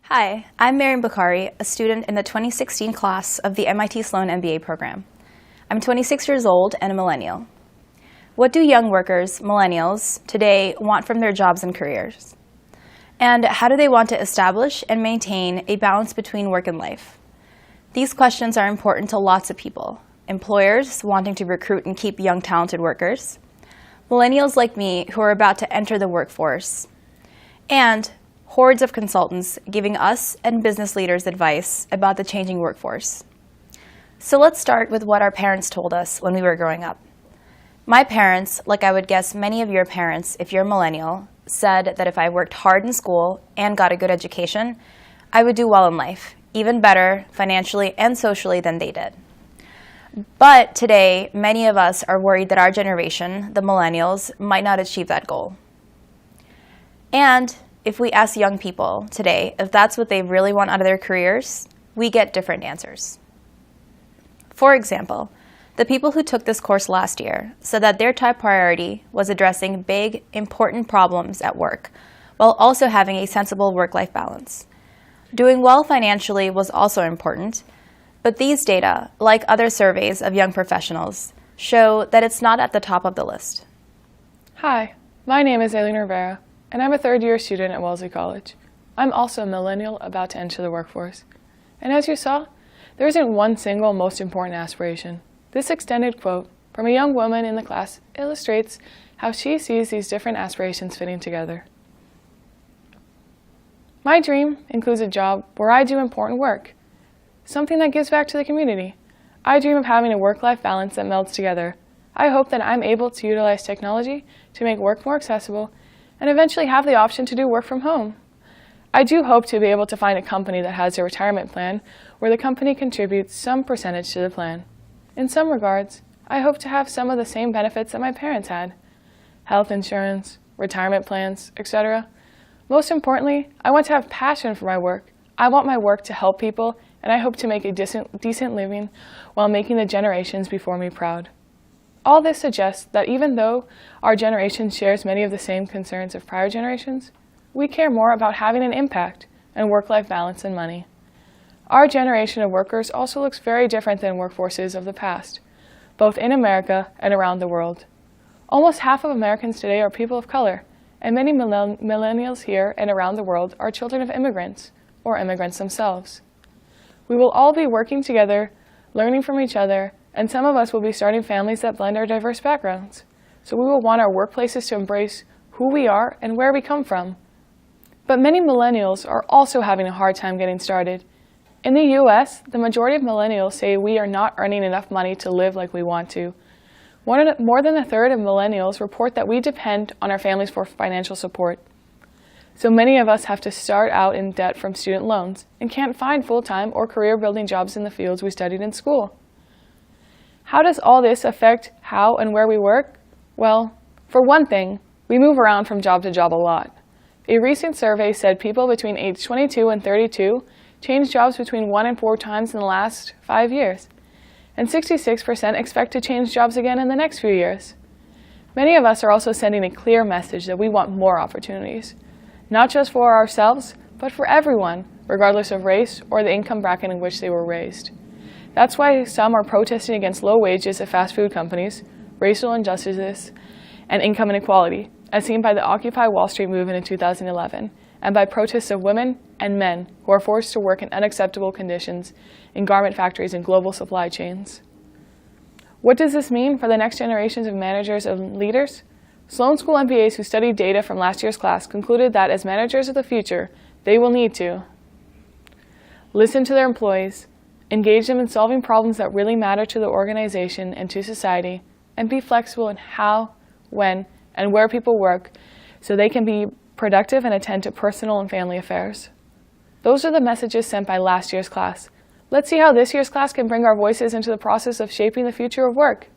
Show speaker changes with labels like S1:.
S1: Hi, I'm Meryam Bukheri, a student in the 2016 class of the MIT Sloan MBA program. I'm 26 years old and a millennial. What do young workers, millennials, today want from their jobs and careers? And how do they want to establish and maintain a balance between work and life? These questions are important to lots of people. Employers wanting to recruit and keep young, talented workers, millennials like me who are about to enter the workforce, and hordes of consultants giving us and business leaders advice about the changing workforce. So let's start with what our parents told us when we were growing up. My parents, like I would guess many of your parents if you're a millennial, said that if I worked hard in school and got a good education, I would do well in life, even better financially and socially than they did. But today, many of us are worried that our generation, the millennials, might not achieve that goal. And if we ask young people today if that's what they really want out of their careers, we get different answers. For example, the people who took this course last year said that their top priority was addressing big, important problems at work, while also having a sensible work-life balance. Doing well financially was also important, but these data, like other surveys of young professionals, show that it's not at the top of the list.
S2: Hi, my name is Eileen Rivera, and I'm a third-year student at Wellesley College. I'm also a millennial about to enter the workforce. And as you saw, there isn't one single most important aspiration. This extended quote from a young woman in the class illustrates how she sees these different aspirations fitting together. My dream includes a job where I do important work, something that gives back to the community. I dream of having a work-life balance that melds together. I hope that I'm able to utilize technology to make work more accessible and eventually have the option to do work from home. I do hope to be able to find a company that has a retirement plan where the company contributes some percentage to the plan. In some regards, I hope to have some of the same benefits that my parents had: health insurance, retirement plans, etc. Most importantly, I want to have passion for my work. I want my work to help people, and I hope to make a decent living while making the generations before me proud. All this suggests that even though our generation shares many of the same concerns of prior generations, we care more about having an impact and work-life balance than money. Our generation of workers also looks very different than workforces of the past, both in America and around the world. Almost half of Americans today are people of color, and many millennials here and around the world are children of immigrants or immigrants themselves. We will all be working together, learning from each other, and some of us will be starting families that blend our diverse backgrounds. So we will want our workplaces to embrace who we are and where we come from. But many millennials are also having a hard time getting started. In the US, the majority of millennials say we are not earning enough money to live like we want to. More than a third of millennials report that we depend on our families for financial support. So many of us have to start out in debt from student loans and can't find full-time or career-building jobs in the fields we studied in school. How does all this affect how and where we work? Well, for one thing, we move around from job to job a lot. A recent survey said people between age 22 and 32 changed jobs between 1 and 4 times in the last 5 years, and 66% expect to change jobs again in the next few years. Many of us are also sending a clear message that we want more opportunities, not just for ourselves, but for everyone, regardless of race or the income bracket in which they were raised. That's why some are protesting against low wages at fast food companies, racial injustices, and income inequality, as seen by the Occupy Wall Street movement in 2011, and by protests of women and men who are forced to work in unacceptable conditions in garment factories and global supply chains. What does this mean for the next generations of managers and leaders? Sloan School MBAs who studied data from last year's class concluded that as managers of the future, they will need to listen to their employees, engage them in solving problems that really matter to the organization and to society, and be flexible in how, when, and where people work so they can be productive and attend to personal and family affairs. Those are the messages sent by last year's class. Let's see how this year's class can bring our voices into the process of shaping the future of work.